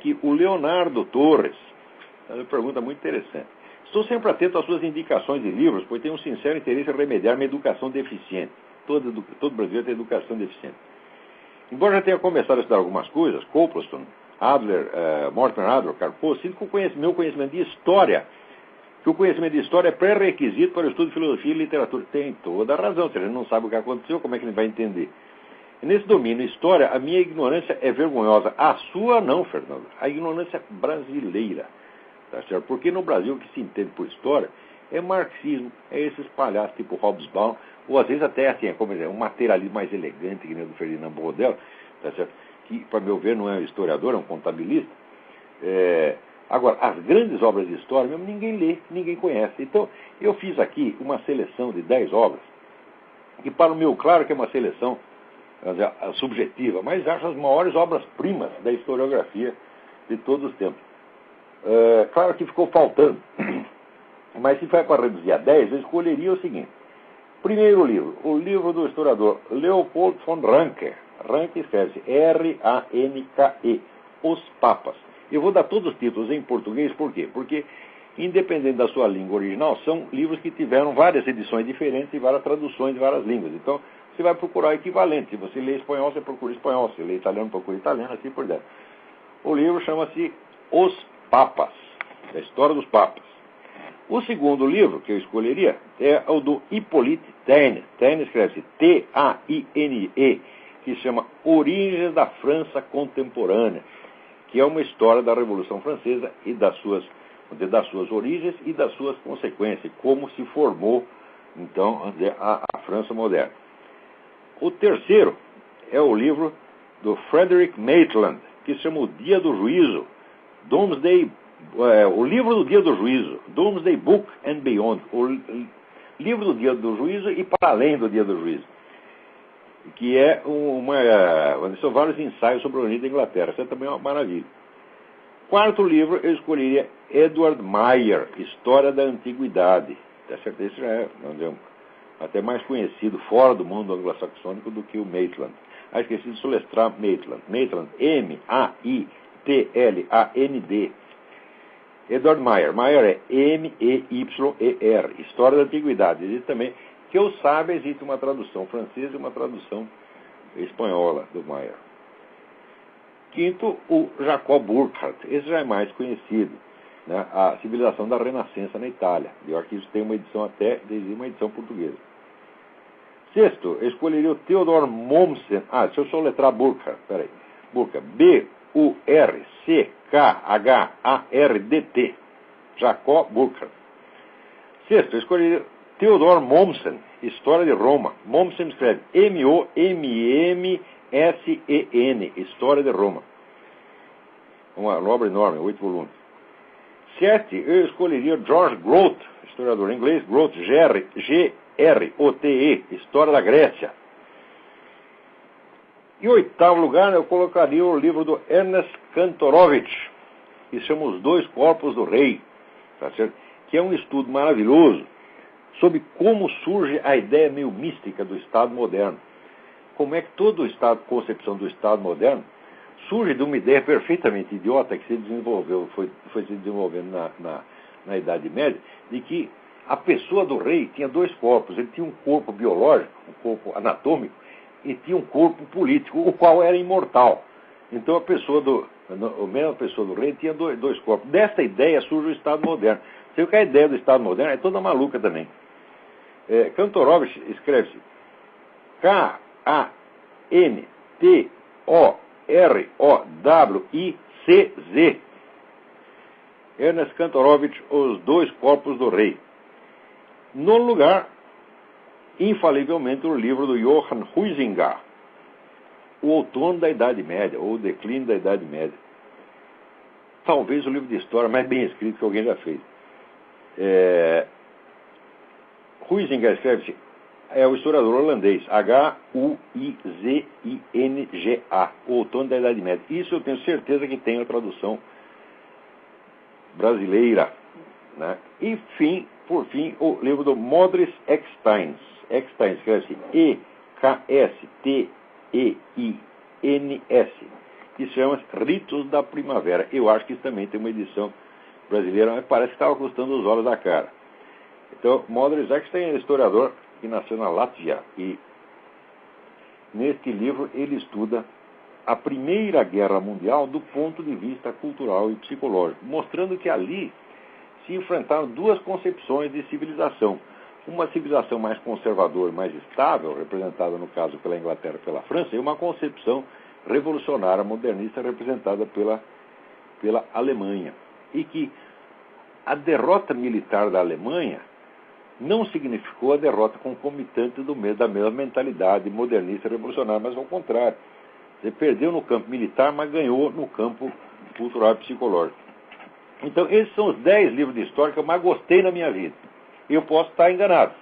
aqui o Leonardo Torres. É uma pergunta muito interessante. Estou sempre atento às suas indicações de livros, pois tenho um sincero interesse em remediar minha educação deficiente. Todo brasileiro tem educação deficiente. Embora já tenha começado a estudar algumas coisas, Copleston, Adler, Mortimer Adler, Karl Popper, sinto que meu conhecimento de história, que o conhecimento de história é pré-requisito para o estudo de filosofia e literatura. Tem toda a razão, se ele não sabe o que aconteceu, como é que ele vai entender? E nesse domínio, história, a minha ignorância é vergonhosa. A sua não, Fernando. A ignorância brasileira. Tá certo? Porque no Brasil o que se entende por história é marxismo, é esses palhaços tipo Hobsbawm, ou às vezes até assim, como dizer, um materialismo mais elegante, que nem o do Ferdinand Brodel, tá certo? Que, para meu ver, não é um historiador, é um contabilista. Agora, as grandes obras de história, mesmo ninguém lê, ninguém conhece. Então, eu fiz aqui uma seleção de 10 obras, que para o meu, claro que é uma seleção subjetiva, mas acho as maiores obras-primas da historiografia de todos os tempos. Claro que ficou faltando, mas se for para reduzir a 10, eu escolheria o seguinte. Primeiro livro, o livro do historiador Leopold von Ranke. Ranke escreve-se R-A-N-K-E, Os Papas. Eu vou dar todos os títulos em português, por quê? Porque, independente da sua língua original, são livros que tiveram várias edições diferentes e várias traduções de várias línguas. Então, você vai procurar o equivalente. Se você lê espanhol, você procura espanhol. Se lê italiano, procura italiano, assim por diante. O livro chama-se Os Papas, a história dos Papas. O segundo livro que eu escolheria é o do Hippolyte Taine. Taine escreve-se T-A-I-N-E, que se chama Origens da França Contemporânea, que é uma história da Revolução Francesa e das suas origens e das suas consequências, como se formou, então, a França moderna. O terceiro é o livro do Frederick Maitland, que se chama O Dia do Juízo, o livro do Dia do Juízo, Doomsday Book and Beyond, o livro do Dia do Juízo e para além do Dia do Juízo, que é são vários ensaios sobre a origem da Inglaterra. Isso é também uma maravilha. Quarto livro, eu escolheria Edward Meyer, História da Antiguidade. Esse já é até mais conhecido fora do mundo anglo-saxônico do que o Maitland. Esqueci de soletrar Maitland. Maitland, M-A-I-T-L-A-N-D. Edward Meyer. Meyer é M-E-Y-E-R. História da Antiguidade. Existe também, que eu saiba, existe uma tradução francesa e uma tradução espanhola do Meyer. Quinto, o Jacob Burckhardt. Esse já é mais conhecido, né? A Civilização da Renascença na Itália. Eu acho que isso tem uma edição uma edição portuguesa. Sexto, eu escolheria o Theodor Mommsen. Deixa eu soletrar Burckhardt. Peraí. Burckhardt. B-U-R-C-K-H-A-R-D-T. Jacob Burckhardt. Sexto, eu escolheria Theodor Mommsen, História de Roma. Mommsen escreve M-O-M-M-S-E-N, História de Roma. Uma obra enorme, 8 volumes. Sete, eu escolheria George Grote, historiador inglês, Grote, G-R-O-T-E, História da Grécia. Em oitavo lugar, eu colocaria o livro do Ernest Kantorowicz, que se chama Os Dois Corpos do Rei, tá certo? Que é um estudo maravilhoso sobre como surge a ideia meio mística do Estado moderno. Como é que toda a concepção do Estado moderno surge de uma ideia perfeitamente idiota que se desenvolveu, foi se desenvolvendo na Idade Média, de que a pessoa do rei tinha dois corpos. Ele tinha um corpo biológico, um corpo anatômico, e tinha um corpo político, o qual era imortal. Então a mesma pessoa do rei tinha dois corpos. Desta ideia surge o Estado moderno. Sei que a ideia do Estado moderno é toda maluca também. Kantorowicz escreve-se K-A-N-T-O-R-O-W-I-C-Z. Ernest Kantorowicz, Os Dois Corpos do Rei. No lugar, infalivelmente, o livro do Johann Huizinga, O Outono da Idade Média, ou O Declínio da Idade Média. Talvez o livro de história mais bem escrito que alguém já fez. Huizinga escreve-se, é o historiador holandês, H-U-I-Z-I-N-G-A, O Outono da Idade Média. Isso eu tenho certeza que tem a tradução brasileira, né? E, por fim, o livro do Modris Eksteins. Eksteins escreve-se E-K-S-T-E-I-N-S, que se chama Ritos da Primavera. Eu acho que isso também tem uma edição brasileira, mas parece que estava custando os olhos da cara. Então, Modris Ekstein é historiador que nasceu na Látvia e neste livro ele estuda a Primeira Guerra Mundial do ponto de vista cultural e psicológico, mostrando que ali se enfrentaram duas concepções de civilização. Uma civilização mais conservadora, mais estável, representada no caso pela Inglaterra e pela França, e uma concepção revolucionária, modernista, representada pela Alemanha. E que a derrota militar da Alemanha não significou a derrota concomitante da mesma mentalidade modernista revolucionária, mas ao contrário. Você perdeu no campo militar, mas ganhou no campo cultural e psicológico. Então, esses são os 10 livros de história que eu mais gostei na minha vida. Eu posso estar enganado,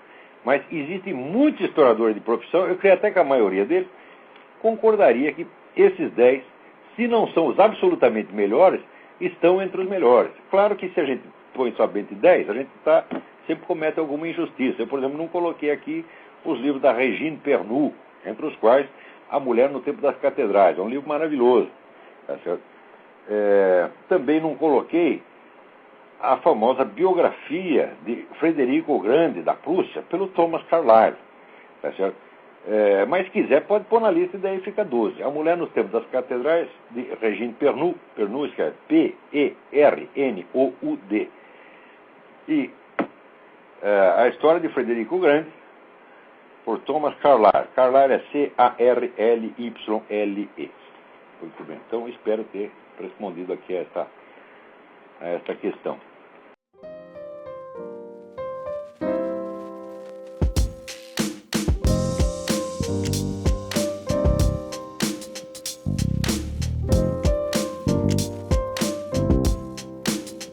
mas existem muitos historiadores de profissão, eu creio até que a maioria deles concordaria que esses 10, se não são os absolutamente melhores, estão entre os melhores. Claro que se a gente põe somente 10, a gente sempre comete alguma injustiça. Eu, por exemplo, não coloquei aqui os livros da Regine Pernoud, entre os quais A Mulher no Tempo das Catedrais. É um livro maravilhoso. Tá certo? Também não coloquei a famosa biografia de Frederico o Grande, da Prússia, pelo Thomas Carlyle. Tá certo? Mas se quiser, pode pôr na lista e daí fica 12. A Mulher nos Tempos das Catedrais, de Regine Pernoud. Pernoud escreve P-E-R-N-O-U-D. E a história de Frederico o Grande, por Thomas Carlyle. Carlyle é C-A-R-L-Y-L-E. Muito bem. Então, espero ter respondido aqui a esta questão.